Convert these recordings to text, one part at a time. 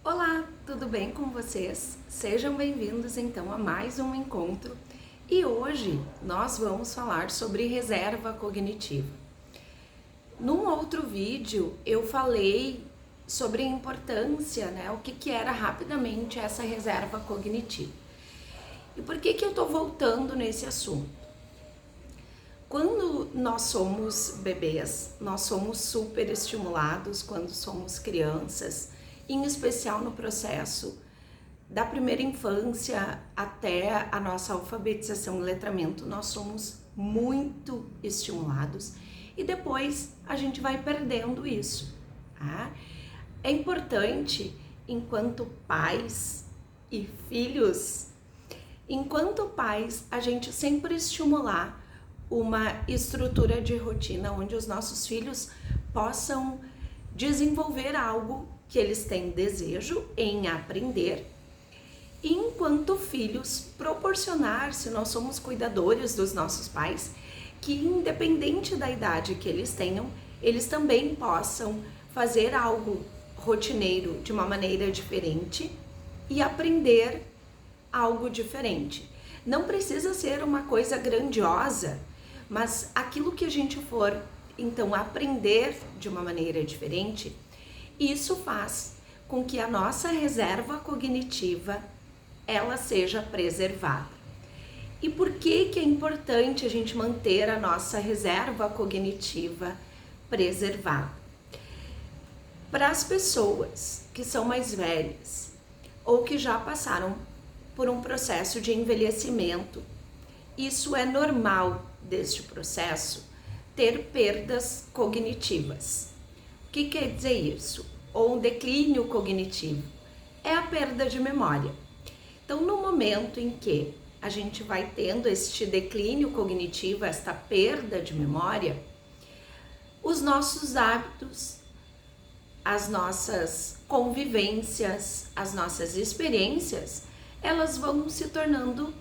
Olá, tudo bem com vocês? Sejam bem-vindos então a mais um encontro e hoje nós vamos falar sobre reserva cognitiva. Num outro vídeo eu falei sobre a importância, o que era rapidamente essa reserva cognitiva. E por que eu estou voltando nesse assunto? Quando nós somos bebês, nós somos super estimulados quando somos crianças, em especial no processo da primeira infância até a nossa alfabetização e letramento, nós somos muito estimulados e depois a gente vai perdendo isso. Tá? É importante, enquanto pais e filhos, a gente sempre estimular uma estrutura de rotina onde os nossos filhos possam desenvolver algo que eles têm desejo em aprender, e enquanto filhos proporcionar, se nós somos cuidadores dos nossos pais, que independente da idade que eles tenham, eles também possam fazer algo rotineiro de uma maneira diferente e aprender algo diferente. Não precisa ser uma coisa grandiosa, mas aquilo que a gente for então aprender de uma maneira diferente, isso faz com que a nossa reserva cognitiva ela seja preservada. E por que é importante a gente manter a nossa reserva cognitiva preservada? Para as pessoas que são mais velhas ou que já passaram por um processo de envelhecimento, isso é normal deste processo ter perdas cognitivas. O que quer dizer isso? Ou um declínio cognitivo? É a perda de memória. Então, no momento em que a gente vai tendo este declínio cognitivo, esta perda de memória, os nossos hábitos, as nossas convivências, as nossas experiências, elas vão se tornando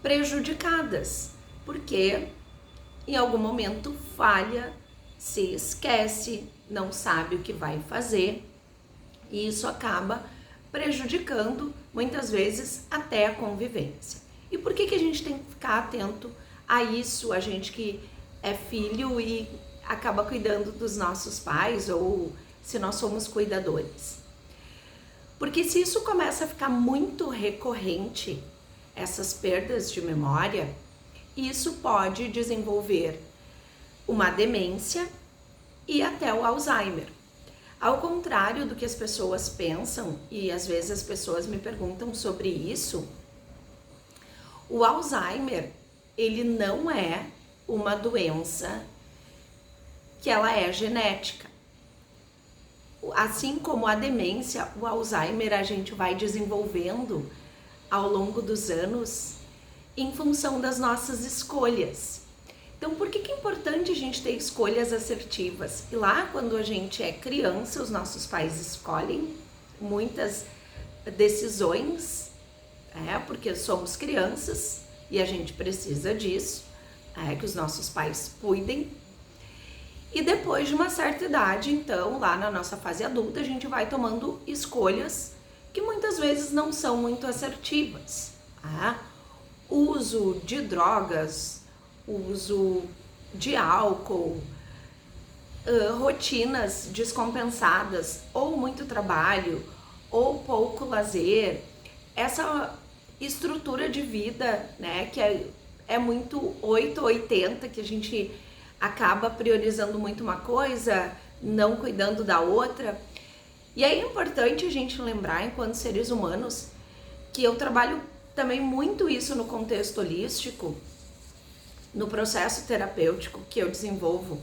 prejudicadas, porque em algum momento falha, se esquece, não sabe o que vai fazer, e isso acaba prejudicando muitas vezes até a convivência. E por que a gente tem que ficar atento a isso, a gente que é filho e acaba cuidando dos nossos pais, ou se nós somos cuidadores? Porque se isso começa a ficar muito recorrente, essas perdas de memória, isso pode desenvolver uma demência e até o Alzheimer. Ao contrário do que as pessoas pensam, e às vezes as pessoas me perguntam sobre isso, o Alzheimer, ele não é uma doença que ela é genética. Assim como a demência, o Alzheimer a gente vai desenvolvendo ao longo dos anos em função das nossas escolhas. Então, por que é importante a gente ter escolhas assertivas? E lá, quando a gente é criança, os nossos pais escolhem muitas decisões, porque somos crianças e a gente precisa disso, que os nossos pais cuidem. E depois de uma certa idade, então, lá na nossa fase adulta, a gente vai tomando escolhas que muitas vezes não são muito assertivas. Uso de drogas, uso de álcool, rotinas descompensadas, ou muito trabalho, ou pouco lazer, essa estrutura de vida, que é muito 8 ou 80, que a gente acaba priorizando muito uma coisa, não cuidando da outra. E é importante a gente lembrar, enquanto seres humanos, que eu trabalho também muito isso no contexto holístico, no processo terapêutico que eu desenvolvo,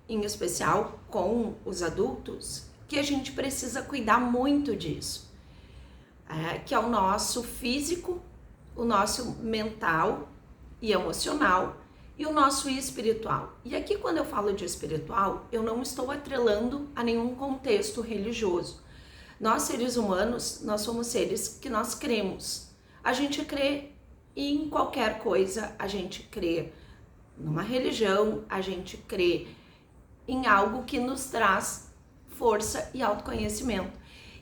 em especial com os adultos, que a gente precisa cuidar muito disso, que é o nosso físico, o nosso mental e emocional e o nosso espiritual. E aqui, quando eu falo de espiritual, eu não estou atrelando a nenhum contexto religioso. Nós, seres humanos, nós somos seres que nós cremos. A gente crê em qualquer coisa, a gente crê numa religião, a gente crê em algo que nos traz força e autoconhecimento.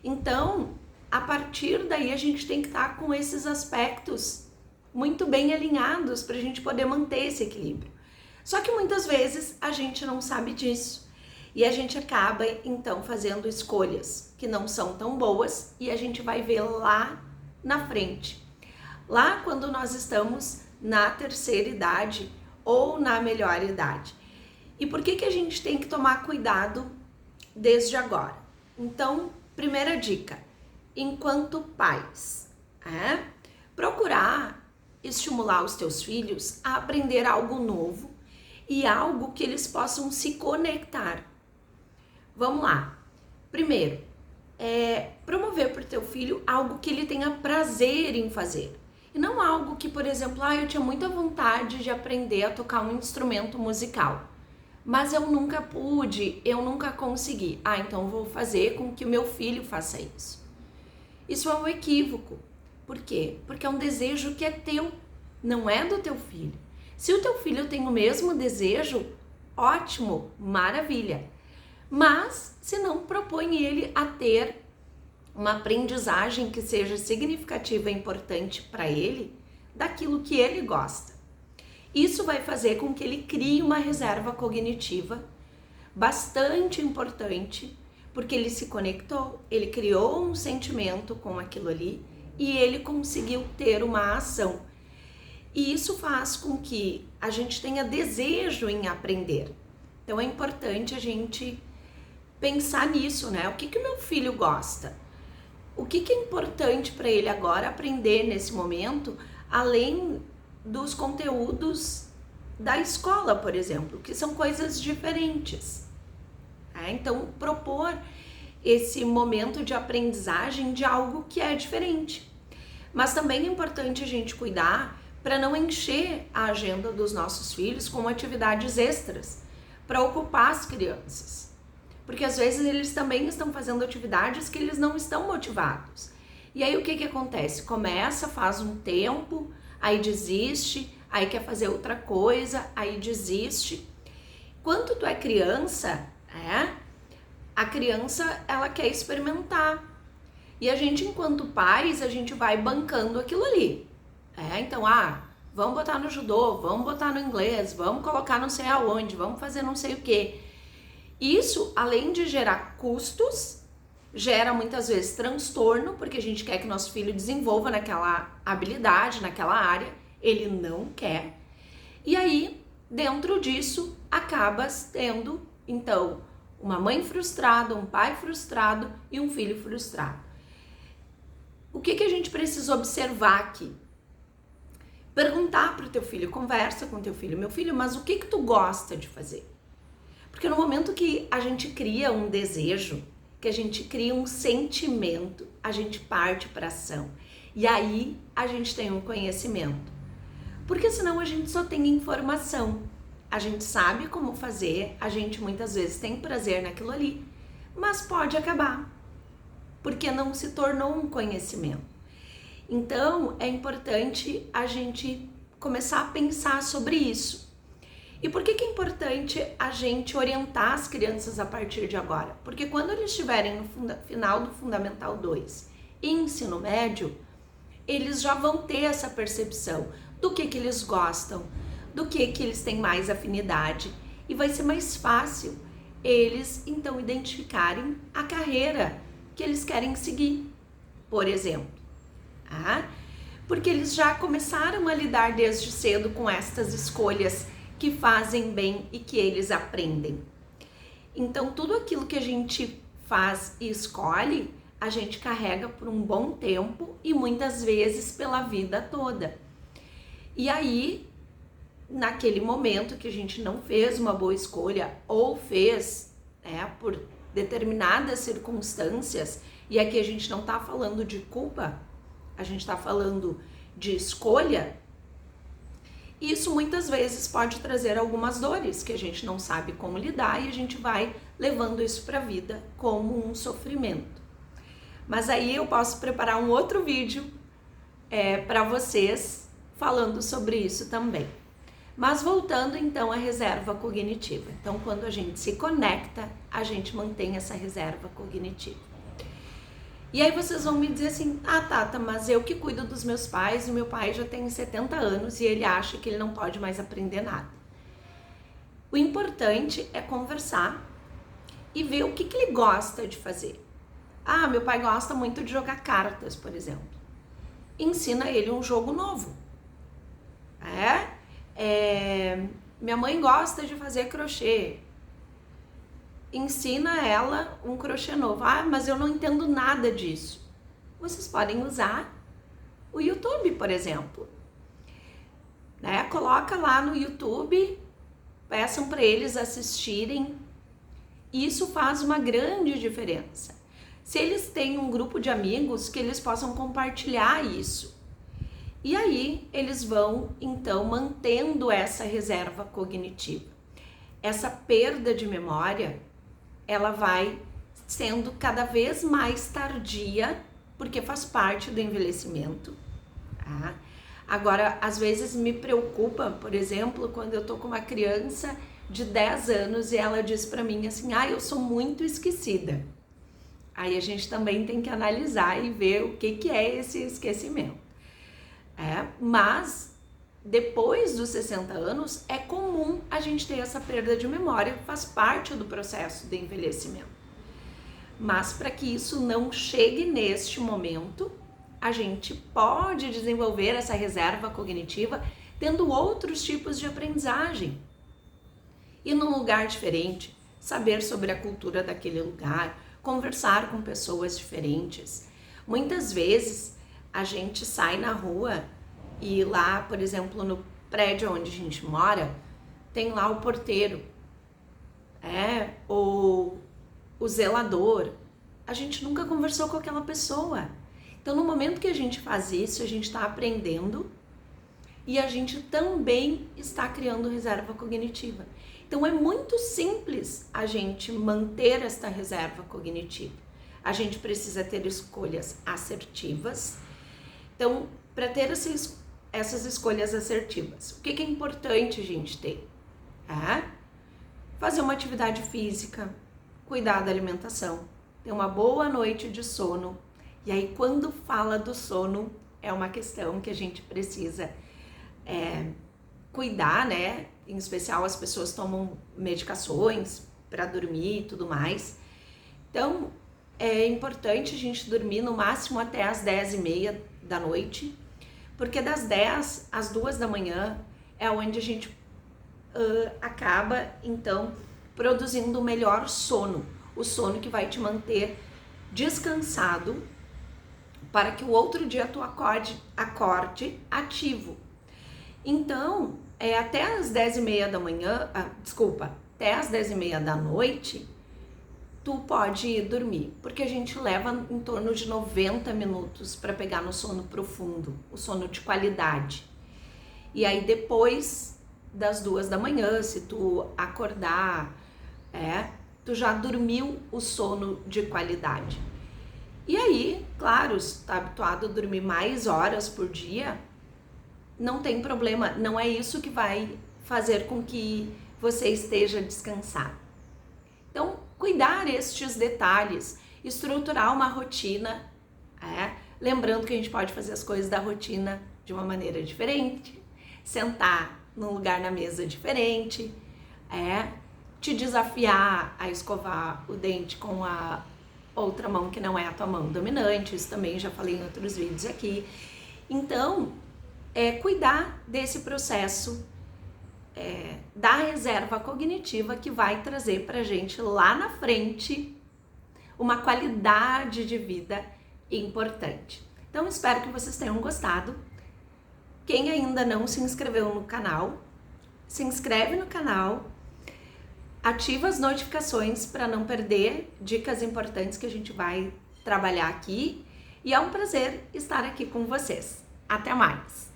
Então, a partir daí a gente tem que estar com esses aspectos muito bem alinhados para a gente poder manter esse equilíbrio. Só que muitas vezes a gente não sabe disso e a gente acaba então fazendo escolhas que não são tão boas e a gente vai ver lá na frente. Lá quando nós estamos na terceira idade ou na melhor idade. E por que a gente tem que tomar cuidado desde agora? Então, primeira dica, enquanto pais, procurar estimular os teus filhos a aprender algo novo e algo que eles possam se conectar. Vamos lá. Primeiro, promover para o teu filho algo que ele tenha prazer em fazer. E não algo que, por exemplo, eu tinha muita vontade de aprender a tocar um instrumento musical, mas eu nunca pude, eu nunca consegui. Então vou fazer com que o meu filho faça isso. Isso é um equívoco. Por quê? Porque é um desejo que é teu, não é do teu filho. Se o teu filho tem o mesmo desejo, ótimo, maravilha. Mas se não, propõe ele a ter uma aprendizagem que seja significativa e importante para ele, daquilo que ele gosta. Isso vai fazer com que ele crie uma reserva cognitiva bastante importante, porque ele se conectou, ele criou um sentimento com aquilo ali e ele conseguiu ter uma ação. E isso faz com que a gente tenha desejo em aprender. Então é importante a gente pensar nisso, né? O que o meu filho gosta? O que é importante para ele agora aprender nesse momento, além dos conteúdos da escola, por exemplo, que são coisas diferentes. Então, propor esse momento de aprendizagem de algo que é diferente. Mas também é importante a gente cuidar para não encher a agenda dos nossos filhos com atividades extras para ocupar as crianças. Porque às vezes eles também estão fazendo atividades que eles não estão motivados. E aí o que acontece? Começa, faz um tempo, aí desiste, aí quer fazer outra coisa, aí desiste. Quando tu é criança, a criança ela quer experimentar. E a gente, enquanto pais, a gente vai bancando aquilo ali. Então, vamos botar no judô, vamos botar no inglês, vamos colocar não sei aonde, vamos fazer não sei o quê. Isso, além de gerar custos, gera muitas vezes transtorno, porque a gente quer que nosso filho desenvolva naquela habilidade, naquela área, ele não quer. E aí, dentro disso, acaba tendo, então, uma mãe frustrada, um pai frustrado e um filho frustrado. O que a gente precisa observar aqui? Perguntar para o teu filho, conversa com o teu filho, meu filho, mas o que tu gosta de fazer? Porque no momento que a gente cria um desejo, que a gente cria um sentimento, a gente parte para ação. E aí a gente tem um conhecimento. Porque senão a gente só tem informação. A gente sabe como fazer, a gente muitas vezes tem prazer naquilo ali, mas pode acabar, porque não se tornou um conhecimento. Então é importante a gente começar a pensar sobre isso. E por que é importante a gente orientar as crianças a partir de agora? Porque quando eles estiverem no final do Fundamental 2 e ensino médio, eles já vão ter essa percepção do que eles gostam, do que eles têm mais afinidade, e vai ser mais fácil eles então identificarem a carreira que eles querem seguir, por exemplo. Porque eles já começaram a lidar desde cedo com estas escolhas que fazem bem e que eles aprendem. Então, tudo aquilo que a gente faz e escolhe, a gente carrega por um bom tempo e muitas vezes pela vida toda. E aí, naquele momento que a gente não fez uma boa escolha ou fez por determinadas circunstâncias, e aqui a gente não está falando de culpa, a gente está falando de escolha, isso muitas vezes pode trazer algumas dores que a gente não sabe como lidar e a gente vai levando isso para a vida como um sofrimento. Mas aí eu posso preparar um outro vídeo para vocês falando sobre isso também. Mas voltando então à reserva cognitiva. Então, quando a gente se conecta, a gente mantém essa reserva cognitiva. E aí vocês vão me dizer assim, ah, Tata, mas eu que cuido dos meus pais, o meu pai já tem 70 anos e ele acha que ele não pode mais aprender nada. O importante é conversar e ver o que ele gosta de fazer. Ah, meu pai gosta muito de jogar cartas, por exemplo. Ensina ele um jogo novo. Minha mãe gosta de fazer crochê. Ensina ela um crochê novo. Ah, mas eu não entendo nada disso. Vocês podem usar o YouTube, por exemplo. Coloca lá no YouTube, peçam para eles assistirem. Isso faz uma grande diferença. Se eles têm um grupo de amigos, que eles possam compartilhar isso. E aí eles vão, então, mantendo essa reserva cognitiva. Essa perda de memória, ela vai sendo cada vez mais tardia, porque faz parte do envelhecimento. Tá? Agora, às vezes me preocupa, por exemplo, quando eu tô com uma criança de 10 anos e ela diz para mim assim, eu sou muito esquecida. Aí a gente também tem que analisar e ver o que é esse esquecimento. Mas depois dos 60 anos é comum a gente ter essa perda de memória, faz parte do processo de envelhecimento. Mas para que isso não chegue neste momento, a gente pode desenvolver essa reserva cognitiva tendo outros tipos de aprendizagem. Ir num lugar diferente, saber sobre a cultura daquele lugar, conversar com pessoas diferentes. Muitas vezes a gente sai na rua e lá, por exemplo, no prédio onde a gente mora, tem lá o porteiro, ou o zelador. A gente nunca conversou com aquela pessoa. Então, no momento que a gente faz isso, a gente está aprendendo e a gente também está criando reserva cognitiva. Então, é muito simples a gente manter esta reserva cognitiva. A gente precisa ter escolhas assertivas. Então, para ter essas escolhas assertivas, o que é importante a gente ter? Fazer uma atividade física, cuidar da alimentação, ter uma boa noite de sono. E aí, quando fala do sono, é uma questão que a gente precisa cuidar, né? Em especial as pessoas tomam medicações para dormir e tudo mais. Então, é importante a gente dormir no máximo até as 10h30 da noite, porque das 10 às 2 da manhã é onde a gente acaba, então, produzindo o melhor sono. O sono que vai te manter descansado para que o outro dia tu acorde ativo. Então, até as 10h30 da manhã, até as 10h30 da noite, tu pode ir dormir, porque a gente leva em torno de 90 minutos para pegar no sono profundo, o sono de qualidade. E aí depois das 2 da manhã, se tu acordar, tu já dormiu o sono de qualidade. E aí, claro, se tá habituado a dormir mais horas por dia, não tem problema, não é isso que vai fazer com que você esteja descansado. Então, cuidar estes detalhes, estruturar uma rotina, lembrando que a gente pode fazer as coisas da rotina de uma maneira diferente, sentar num lugar na mesa diferente, te desafiar a escovar o dente com a outra mão que não é a tua mão dominante, isso também já falei em outros vídeos aqui. Então, cuidar desse processo da reserva cognitiva que vai trazer pra gente lá na frente uma qualidade de vida importante. Então, espero que vocês tenham gostado. Quem ainda não se inscreveu no canal, se inscreve no canal, ativa as notificações para não perder dicas importantes que a gente vai trabalhar aqui. E é um prazer estar aqui com vocês. Até mais!